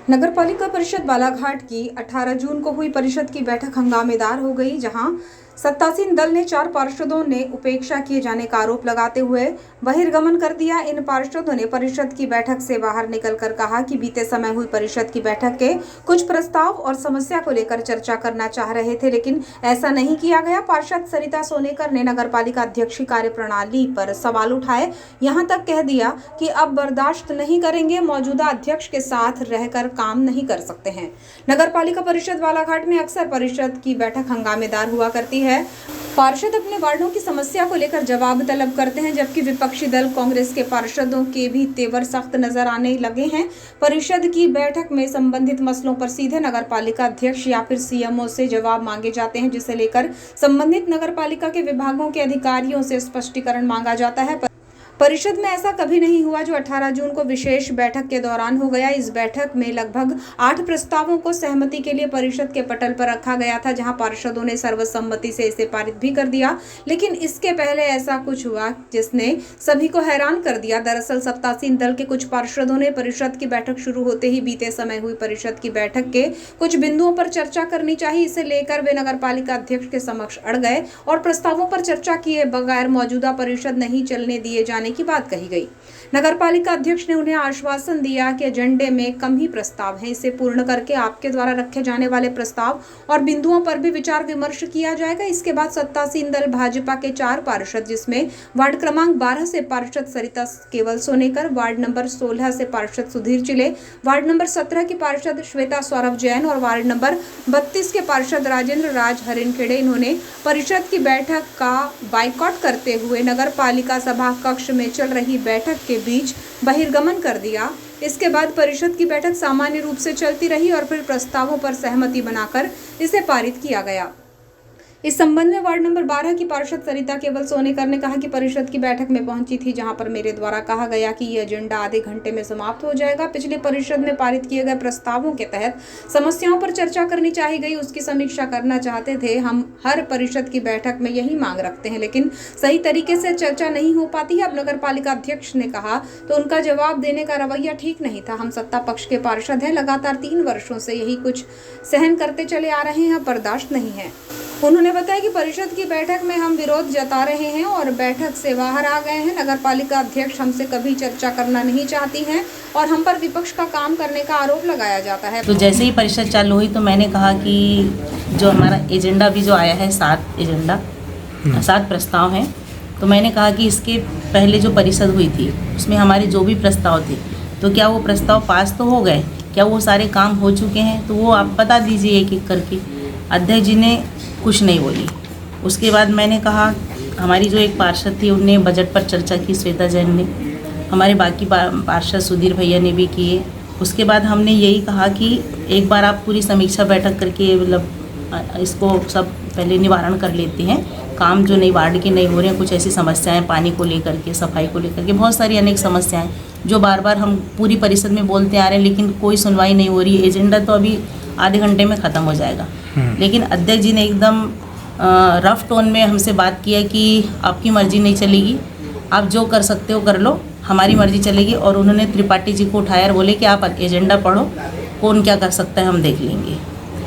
नगरपालिका परिषद बालाघाट की 18 जून को हुई परिषद की बैठक हंगामेदार हो गई, जहां सत्तासीन दल ने 4 पार्षदों ने उपेक्षा किए जाने का आरोप लगाते हुए बहिर्गमन कर दिया। इन पार्षदों ने परिषद की बैठक से बाहर निकलकर कहा कि बीते समय हुई परिषद की बैठक के कुछ प्रस्ताव और समस्या को लेकर चर्चा करना चाह रहे थे, लेकिन ऐसा नहीं किया गया। पार्षद सरिता सोनेकर ने नगरपालिका अध्यक्ष की कार्यप्रणाली पर सवाल उठाए, यहां तक कह दिया कि अब बर्दाश्त नहीं करेंगे, मौजूदा अध्यक्ष के साथ रहकर काम नहीं कर सकते हैं। नगरपालिका परिषद बालाघाट में अक्सर परिषद की बैठक हंगामेदार हुआ करती है। पार्षद अपने वार्डों की समस्या को लेकर जवाब तलब करते हैं, जबकि विपक्षी दल कांग्रेस के पार्षदों के भी तेवर सख्त नजर आने लगे हैं। परिषद की बैठक में संबंधित मसलों पर सीधे नगरपालिका अध्यक्ष या फिर सीएमओ से जवाब मांगे जाते हैं, जिसे लेकर संबंधित नगरपालिका के विभागों के अधिकारियों से स्पष्टीकरण मांगा जाता है। परिषद में ऐसा कभी नहीं हुआ जो 18 जून को विशेष बैठक के दौरान हो गया। इस बैठक में लगभग 8 प्रस्तावों को सहमति के लिए परिषद के पटल पर रखा गया था, जहां पार्षदों ने सर्वसम्मति से इसे पारित भी कर दिया। लेकिन इसके पहले ऐसा कुछ हुआ जिसने सभी को हैरान कर दिया। दरअसल सत्तासीन दल के कुछ पार्षदों ने परिषद की बैठक शुरू होते ही बीते समय हुई परिषद की बैठक के कुछ बिंदुओं पर चर्चा करनी चाहिए, इसे लेकर वे नगरपालिका अध्यक्ष के समक्ष अड़ गए और प्रस्तावों पर चर्चा किए बगैर मौजूदा परिषद नहीं चलने दिए जाने की बात कही गई। नगरपालिका अध्यक्ष ने उन्हें आश्वासन दिया कि एजेंडे में कम ही प्रस्ताव हैं, इसे पूर्ण करके आपके द्वारा रखे जाने वाले प्रस्ताव और बिंदुओं पर भी विचार विमर्श किया जाएगा। इसके बाद सत्तासीन दल भाजपा के 4 पार्षद, जिसमें वार्ड क्रमांक 12 से पार्षद सरिता केवल सोनेकर, वार्ड नंबर 16 से पार्षद सुधीर चिले, वार्ड नंबर 17 की पार्षद श्वेता सौरभ जैन और वार्ड नंबर 32 के पार्षद राजेंद्र राज हरिनखेड़े, इन्होंने परिषद की बैठक का बाइकआउट करते हुए नगरपालिका सभा कक्ष में चल रही बैठक के बीच बहिर्गमन कर दिया। इसके बाद परिषद की बैठक सामान्य रूप से चलती रही और फिर प्रस्तावों पर सहमति बनाकर इसे पारित किया गया। इस संबंध में वार्ड नंबर 12 की पार्षद सरिता केवल सोनेकर ने कहा कि परिषद की बैठक में पहुंची थी, जहां पर मेरे द्वारा कहा गया कि ये एजेंडा आधे घंटे में समाप्त हो जाएगा। पिछली परिषद में पारित किए गए प्रस्तावों के तहत समस्याओं पर चर्चा करनी चाहिए गई, उसकी समीक्षा करना चाहते थे। हम हर परिषद की बैठक में यही मांग रखते हैं, लेकिन सही तरीके से चर्चा नहीं हो पाती है। अब नगरपालिका अध्यक्ष ने कहा तो उनका जवाब देने का रवैया ठीक नहीं था। हम सत्ता पक्ष के पार्षद हैं, लगातार 3 वर्षों से यही कुछ सहन करते चले आ रहे हैं, बर्दाश्त नहीं है। उन्होंने बताया कि परिषद की बैठक में हम विरोध जता रहे हैं और बैठक से बाहर आ गए हैं। नगरपालिका अध्यक्ष हमसे कभी चर्चा करना नहीं चाहती हैं और हम पर विपक्ष का काम करने का आरोप लगाया जाता है। तो जैसे ही परिषद चालू हुई तो मैंने कहा कि जो हमारा एजेंडा भी जो आया है 7 प्रस्ताव हैं, तो मैंने कहा कि इसके पहले जो परिषद हुई थी उसमें हमारे जो भी प्रस्ताव थे, तो क्या वो प्रस्ताव पास तो हो गए, क्या वो सारे काम हो चुके हैं, तो वो आप बता दीजिए एक एक करके। अध्यक्ष जी ने कुछ नहीं बोली। उसके बाद मैंने कहा, हमारी जो एक पार्षद थी उनने बजट पर चर्चा की, श्वेता जैन ने, हमारे बाकी पार्षद सुधीर भैया ने भी किए। उसके बाद हमने यही कहा कि एक बार आप पूरी समीक्षा बैठक करके मतलब इसको सब पहले निवारण कर लेते हैं। काम जो नहीं वार्ड के नहीं हो रहे हैं, कुछ ऐसी समस्याएं पानी को लेकर के, सफाई को लेकर के, बहुत सारी अनेक समस्याएं जो बार बार हम पूरी परिषद में बोलते आ रहे हैं, लेकिन कोई सुनवाई नहीं हो रही है। एजेंडा तो अभी आधे घंटे में ख़त्म हो जाएगा, लेकिन अध्यक्ष जी ने एकदम रफ टोन में हमसे बात किया कि आपकी मर्जी नहीं चलेगी, आप जो कर सकते हो कर लो, हमारी मर्जी चलेगी। और उन्होंने त्रिपाठी जी को उठाया और बोले कि आप एजेंडा पढ़ो, कौन क्या कर सकता है हम देख लेंगे।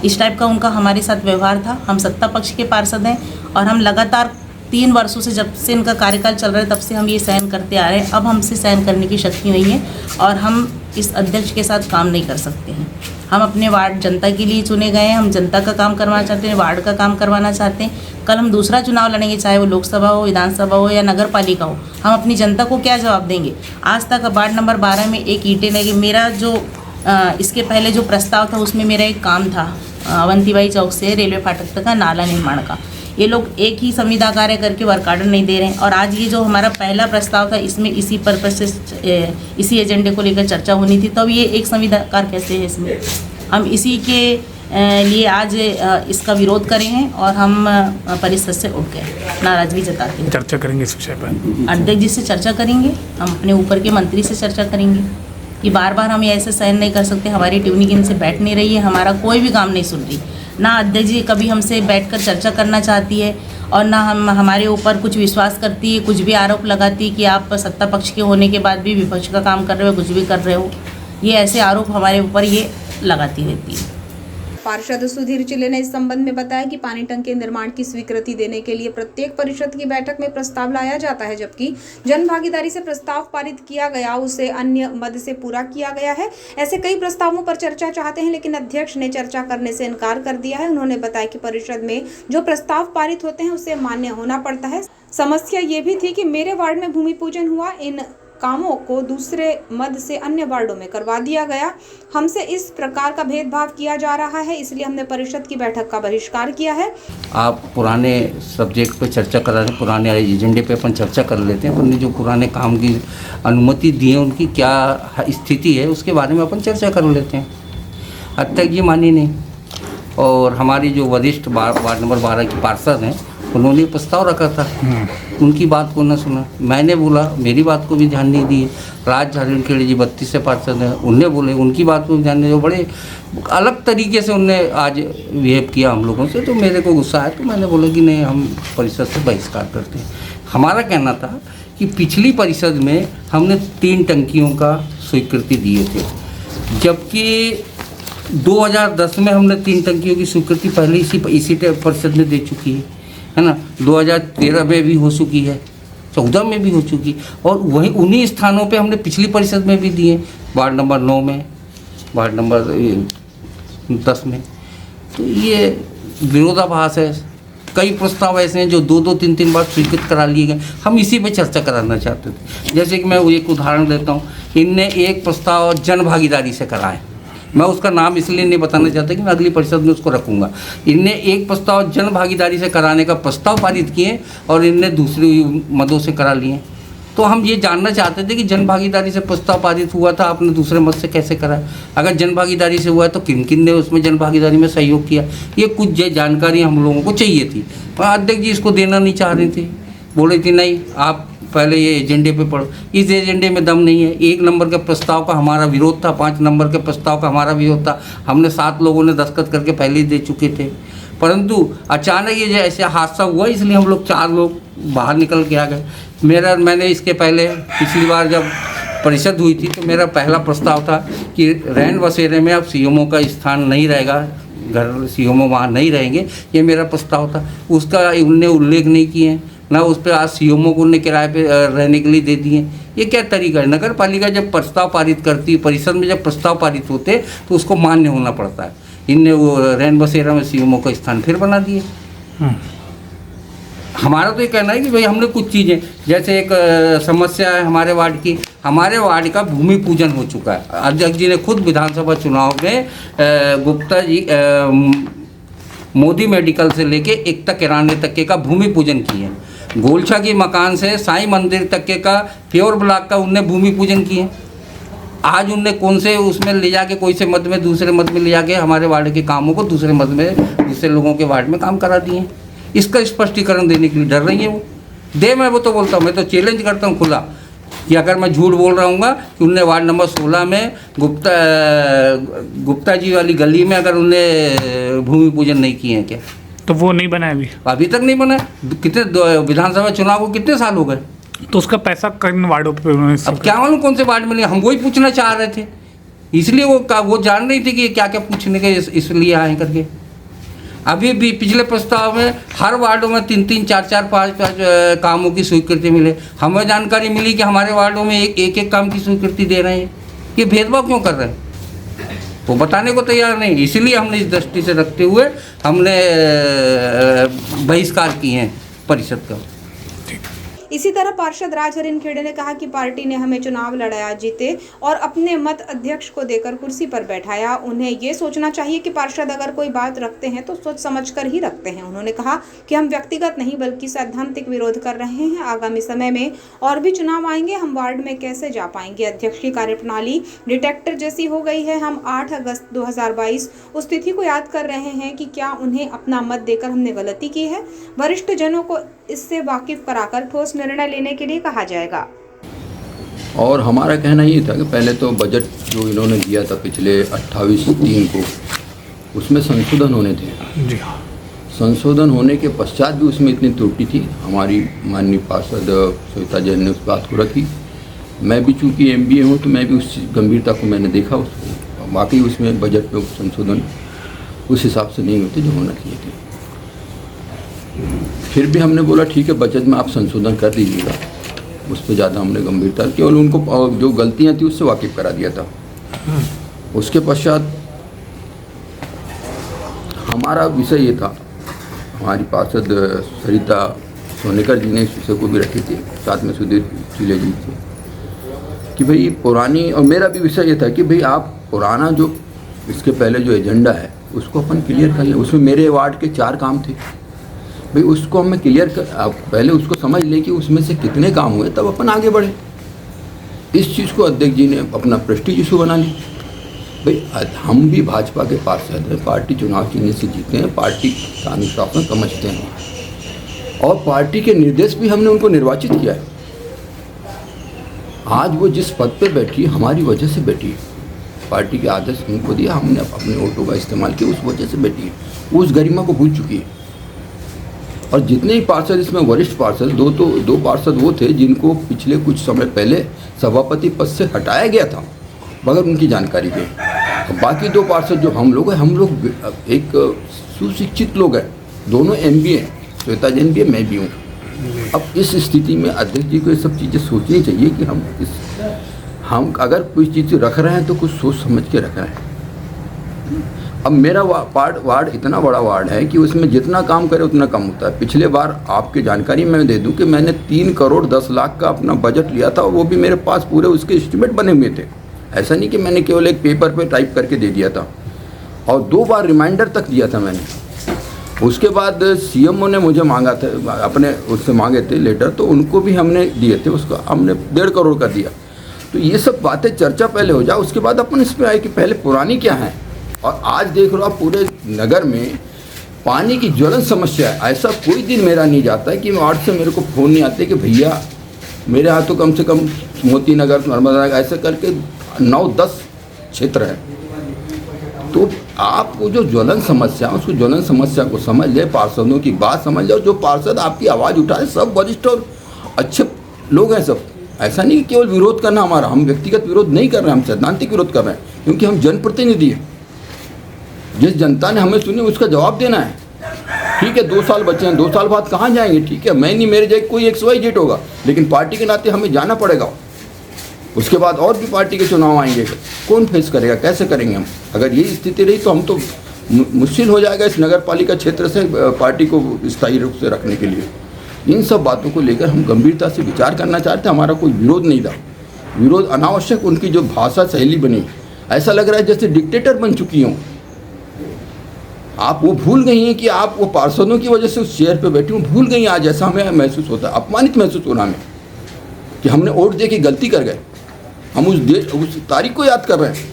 इस टाइप का उनका हमारे साथ व्यवहार था। हम सत्ता पक्ष के पार्षद हैं और हम लगातार 3 वर्षों से, जब से इनका कार्यकाल चल रहा है तब से हम ये सहन करते आ रहे हैं। अब हमसे सहन करने की शक्ति नहीं है और हम इस अध्यक्ष के साथ काम नहीं कर सकते हैं। हम अपने वार्ड जनता के लिए चुने गए हैं, हम जनता का काम करवाना चाहते हैं, वार्ड का काम करवाना चाहते हैं। कल हम दूसरा चुनाव लड़ेंगे, चाहे वो लोकसभा हो, विधानसभा हो या नगर पालिका हो, हम अपनी जनता को क्या जवाब देंगे। आज तक वार्ड नंबर 12 में एक ईंटें लगी। मेरा जो इसके पहले जो प्रस्ताव था उसमें मेरा एक काम था अवंतीबाई चौक से रेलवे फाटक तक का नाला निर्माण का। ये लोग एक ही संविदा कार्य करके वर्क आर्डर नहीं दे रहे हैं। और आज ये जो हमारा पहला प्रस्ताव था, इसमें इसी पर्पज से इसी एजेंडे को लेकर चर्चा होनी थी, तब ये एक संविदा कार्य कैसे है इसमें। हम इसी के लिए आज इसका विरोध करे हैं और हम परिषद से उठ गए, नाराजगी जताते हैं। चर्चा करेंगे इस विषय पर, अध्यक्ष जी से चर्चा करेंगे, हम अपने ऊपर के मंत्री से चर्चा करेंगे कि बार बार हम ऐसे सहन नहीं कर सकते। हमारी ट्यूनिंग इनसे बैठ नहीं रही है, हमारा कोई भी काम नहीं सुन रही। ना अध्यक्ष जी कभी हमसे बैठकर चर्चा करना चाहती है और ना हमारे ऊपर कुछ विश्वास करती है, कुछ भी आरोप लगाती है कि आप सत्ता पक्ष के होने के बाद भी विपक्ष का काम कर रहे हो, कुछ भी कर रहे हो। ये ऐसे आरोप हमारे ऊपर ये लगाती रहती है। पार्षद सुधीर चिल्ले ने इस संबंध में बताया कि पानी टंकी निर्माण की स्वीकृति देने के लिए प्रत्येक परिषद की बैठक में प्रस्ताव लाया जाता है, जबकि जन भागीदारी से प्रस्ताव पारित किया गया उसे अन्य मद से पूरा किया गया है। ऐसे कई प्रस्तावों पर चर्चा चाहते हैं, लेकिन अध्यक्ष ने चर्चा करने से इनकार कर दिया है। उन्होंने बताया कि परिषद में जो प्रस्ताव पारित होते हैं उसे मान्य होना पड़ता है। समस्या ये भी थी कि मेरे वार्ड में भूमि पूजन हुआ, इन कामों को दूसरे मद से अन्य वार्डों में करवा दिया गया। हमसे इस प्रकार का भेदभाव किया जा रहा है, इसलिए हमने परिषद की बैठक का बहिष्कार किया है। आप पुराने सब्जेक्ट पे चर्चा कर रहे हैं, पुराने एजेंडे पे अपन चर्चा कर लेते हैं। अपन ने जो पुराने काम की अनुमति दी है उनकी क्या स्थिति है उसके बारे में अपन चर्चा कर लेते हैं। अब तक ये मानी नहीं, और हमारी जो वरिष्ठ वार्ड नंबर 12 की पार्षद हैं उन्होंने प्रस्ताव रखा था, उनकी बात को न सुना। मैंने बोला, मेरी बात को भी ध्यान नहीं दिए। राज हरिणखेड़े जी 32 से पार्षद हैं, उनने बोले, उनकी बात को भी ध्यान नहीं दिया। बड़े अलग तरीके से उनने आज बिहेव किया हम लोगों से, तो मेरे को गुस्सा आया। तो मैंने बोला कि नहीं, हम परिषद से बहिष्कार करते हैं। हमारा कहना था कि पिछली परिषद में हमने 3 टंकियों का स्वीकृति दिए थे, जबकि 2010 में हमने 3 टंकियों की स्वीकृति पहले इसी परिषद में दे चुकी है ना। 2013 में भी हो चुकी है, 14 में भी हो चुकी, और वहीं उन्हीं स्थानों पे हमने पिछली परिषद में भी दिए, वार्ड नंबर 9 में, वार्ड नंबर 10 में। तो ये विरोधाभास है। कई प्रस्ताव ऐसे हैं जो 2-2, 3-3 बार स्वीकृत करा लिए गए। हम इसी पे चर्चा कराना चाहते थे। जैसे कि मैं एक उदाहरण देता हूँ, इनने एक प्रस्ताव जन भागीदारी से कराए, मैं उसका नाम इसलिए नहीं बताना चाहता कि मैं अगली परिषद में उसको रखूँगा। इनने एक प्रस्ताव जन भागीदारी से कराने का प्रस्ताव पारित किए और इनने दूसरी मदों से करा लिए। तो हम ये जानना चाहते थे कि जन भागीदारी से प्रस्ताव पारित हुआ था, आपने दूसरे मद से कैसे करा? अगर जन भागीदारी से हुआ है तो किन किन ने उसमें जन भागीदारी में सहयोग किया? ये कुछ जानकारी हम लोगों को चाहिए थी। अध्यक्ष जी इसको देना नहीं चाह रहे थे, बोले थे नहीं आप पहले ये एजेंडे पे पढ़ो। इस एजेंडे में दम नहीं है। 1 नंबर के प्रस्ताव का हमारा विरोध था, 5 नंबर के प्रस्ताव का हमारा विरोध था। हमने 7 लोगों ने दस्तखत करके पहले ही दे चुके थे, परंतु अचानक ये जो ऐसा हादसा हुआ इसलिए हम लोग 4 लोग बाहर निकल के आ गए। मैंने इसके पहले पिछली बार जब परिषद हुई थी तो मेरा पहला प्रस्ताव था कि रैन बसेरे में अब सीएमओ का स्थान नहीं रहेगा, घर सीएमओ वहाँ नहीं रहेंगे, ये मेरा प्रस्ताव था। उसका उनने उल्लेख नहीं किए ना, उस पर आज सीएमओ को उन्होंने किराए पे रहने के लिए दे दिए। ये क्या तरीका है? नगर पालिका जब प्रस्ताव पारित करती है, परिषद में जब प्रस्ताव पारित होते तो उसको मान्य होना पड़ता है। इनने वो रैन बसेरा में सीएमओ का स्थान फिर बना दिए। हमारा तो ये कहना है कि भाई हमने कुछ चीज़ें, जैसे एक समस्या है हमारे वार्ड की, हमारे वार्ड का भूमि पूजन हो चुका है। अध्यक्ष जी ने खुद विधानसभा चुनाव में गुप्ता जी मोदी मेडिकल से लेके एकता किराने तक के का भूमि पूजन किए हैं। गोलछा के मकान से साईं मंदिर तक के का प्योर ब्लॉक का उनने भूमि पूजन किए। आज उनने कौन से उसमें ले जाके कोई से मत में दूसरे मत में ले जाके हमारे वार्ड के कामों को दूसरे मत में दूसरे लोगों के वार्ड में काम करा दिए। इसका स्पष्टीकरण देने के लिए डर रही है वो। मैं वो तो बोलता हूँ, मैं तो चैलेंज करता हूँ खुला कि अगर मैं झूठ बोल रहा हूँ कि उनने वार्ड नंबर 16 में गुप्ता जी वाली गली में अगर उनने भूमि पूजन नहीं किए हैं क्या? तो वो नहीं बना अभी तक नहीं बना। कितने विधानसभा चुनाव को कितने साल हो गए? तो उसका पैसा किन वार्डों पे उन्होंने? अब क्या मालूम कौन से वार्ड में, हम वही पूछना चाह रहे थे, इसलिए वो जान रही थी कि क्या क्या पूछने के इसलिए आए करके। अभी भी पिछले प्रस्ताव में हर वार्डों में 3-3, 4-4, 5-5 कामों की स्वीकृति मिले। हमें जानकारी मिली कि हमारे वार्डों में एक काम की स्वीकृति दे रहे हैं। ये भेदभाव क्यों कर रहे हैं वो बताने को तैयार नहीं। इसलिए हमने इस दृष्टि से रखते हुए हमने बहिष्कार किए हैं परिषद का। इसी तरह पार्षद राज हरिणखेड़े ने कहा कि पार्टी ने हमें चुनाव लड़ाया, जीते और अपने मत अध्यक्ष को देकर कुर्सी पर बैठाया। उन्हें ये सोचना चाहिए कि पार्षद अगर कोई बात रखते हैं तो सोच समझकर ही रखते हैं। उन्होंने कहा कि हम व्यक्तिगत नहीं बल्कि सैद्धांतिक विरोध कर रहे हैं। आगामी समय में और भी चुनाव आएंगे, हम वार्ड में कैसे जा पाएंगे? अध्यक्ष की कार्यप्रणाली डिटेक्टर जैसी हो गई है। हम 8 अगस्त 2022 उस तिथि को याद कर रहे हैं कि क्या उन्हें अपना मत देकर हमने गलती की है? वरिष्ठ जनों को इससे वाकिफ कराकर ठोस निर्णय लेने के लिए कहा जाएगा। और हमारा कहना ये था कि पहले तो बजट जो इन्होंने दिया था पिछले 28/3 को, उसमें संशोधन होने थे। जी हाँ। संशोधन होने के पश्चात भी उसमें इतनी त्रुटि थी। हमारी माननीय पार्षद सविता जैन ने उस बात को रखी। मैं भी चूँकि MBA हूँ तो मैं भी उस गंभीरता को मैंने देखा उसको। वाकई उसमें बजट में संशोधन उस हिसाब से नहीं होते जो होना चाहिए थे। फिर भी हमने बोला ठीक है, बजट में आप संशोधन कर दीजिएगा, उस पर ज़्यादा हमने गंभीरता केवल उनको जो गलतियां थी उससे वाकिफ़ करा दिया था। उसके पश्चात हमारा विषय ये था, हमारी पार्षद सरिता सोनेकर जी ने इस विषय को भी रखी थी, साथ में सुधीर चिले जी थे, कि भाई पुरानी, और मेरा भी विषय ये था कि भाई आप पुराना जो इसके पहले जो एजेंडा है उसको अपन क्लियर कर लें। उसमें मेरे वार्ड के 4 काम थे, भाई उसको हमें क्लियर कर, आप पहले उसको समझ लें कि उसमें से कितने काम हुए, तब अपन आगे बढ़े। इस चीज़ को अध्यक्ष जी ने अपना प्रेस्टीज इशू बना ली। भाई हम भी भाजपा के पार्षद हैं, पार्टी चुनाव चिन्ह से जीते हैं, पार्टी का अनुशासन समझते हैं और पार्टी के निर्देश भी हमने उनको निर्वाचित किया है। आज वो जिस पद पे बैठी हमारी वजह से बैठी है, पार्टी के आदेश उनको दिया, हमने अपने वोटों का इस्तेमाल किया, उस वजह से बैठी है, वो उस गरिमा को भूल चुकी है। और जितने ही पार्षद इसमें वरिष्ठ पार्षद, दो पार्षद वो थे जिनको पिछले कुछ समय पहले सभापति पद से हटाया गया था बगैर उनकी जानकारी के। बाकी 2 पार्षद जो हम लोग हैं, हम लोग एक सुशिक्षित लोग हैं, दोनों MBA हैं, श्वेता जैन भी है, मैं भी हूँ। अब इस स्थिति में अध्यक्ष जी को ये सब चीज़ें सोचनी चाहिए कि हम अगर कोई चीज़ रख रहे हैं तो कुछ सोच समझ के रख रहे हैं। अब मेरा वार्ड इतना बड़ा वार्ड है कि उसमें जितना काम करे उतना कम होता है। पिछले बार आपके जानकारी मैं दे दूं कि मैंने 3 करोड़ 10 लाख का अपना बजट लिया था और वो भी मेरे पास पूरे उसके एस्टीमेट बने हुए थे। ऐसा नहीं कि मैंने केवल एक पेपर पे टाइप करके दे दिया था, और 2 बार रिमाइंडर तक दिया था मैंने। उसके बाद CMO ने मुझे मांगा था, अपने उससे मांगे थे लेटर, तो उनको भी हमने दिए थे, उसको हमने 1.5 करोड़ का दिया। तो ये सब बातें चर्चा पहले हो जाए, उसके बाद अपन इस पर आए कि पहले पुरानी क्या है। और आज देख लो आप पूरे नगर में पानी की ज्वलन समस्या है। ऐसा कोई दिन मेरा नहीं जाता है कि वार्ड से मेरे को फ़ोन नहीं आते कि भैया मेरे यहाँ तो कम से कम मोती नगर, नर्मदा नगर, ऐसे करके 9-10 क्षेत्र है। तो आपको जो ज्वलन समस्या, उसको ज्वलन समस्या को समझ ले, पार्षदों की बात समझ ले, और जो पार्षद आपकी आवाज़ उठाए सब वरिष्ठ और अच्छे लोग हैं सब। ऐसा नहीं कि केवल विरोध करना हमारा, हम व्यक्तिगत विरोध नहीं कर रहे हैं, हम सैद्धांतिक विरोध कर रहे हैं, क्योंकि हम जनप्रतिनिधि हैं। जिस जनता ने हमें सुनी उसका जवाब देना है। ठीक है, 2 साल बचे हैं, 2 साल बाद कहाँ जाएंगे, ठीक है, मैं नहीं, मेरे जगह कोई XYZ होगा, लेकिन पार्टी के नाते हमें जाना पड़ेगा। उसके बाद और भी पार्टी के चुनाव आएंगे, कौन फेस करेगा, कैसे करेंगे हम। अगर यही स्थिति रही तो हम तो मुश्किल हो जाएगा इस नगर पालिका क्षेत्र से पार्टी को स्थायी रूप से रखने के लिए। इन सब बातों को लेकर हम गंभीरता से विचार करना चाहते हैं। हमारा कोई विरोध नहीं था, विरोध अनावश्यक उनकी जो भाषा शैली बनी, ऐसा लग रहा है जैसे डिक्टेटर बन चुकी हों। आप वो भूल गई हैं कि आप वो पार्षदों की वजह से उस चेयर पे बैठी हूँ, भूल गई आज। ऐसा हमें महसूस होता है, अपमानित महसूस हो रहा हमें कि हमने वोट दे के गलती कर गए। हम उस तारीख को याद कर रहे हैं,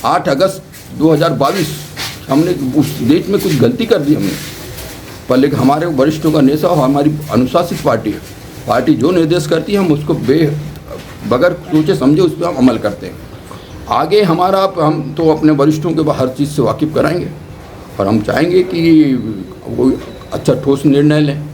8 अगस्त 2022, हमने उस डेट में कुछ गलती कर दी हमने। पर लेकिन हमारे वरिष्ठों का नेता और हमारी अनुशासित पार्टी है, पार्टी जो निर्देश करती है हम उसको बगैर सोचे समझे उस पर हम अमल करते हैं। आगे हमारा, हम तो अपने वरिष्ठों के हर चीज़ से वाकिफ़ कराएंगे और हम चाहेंगे कि वो अच्छा ठोस निर्णय लें।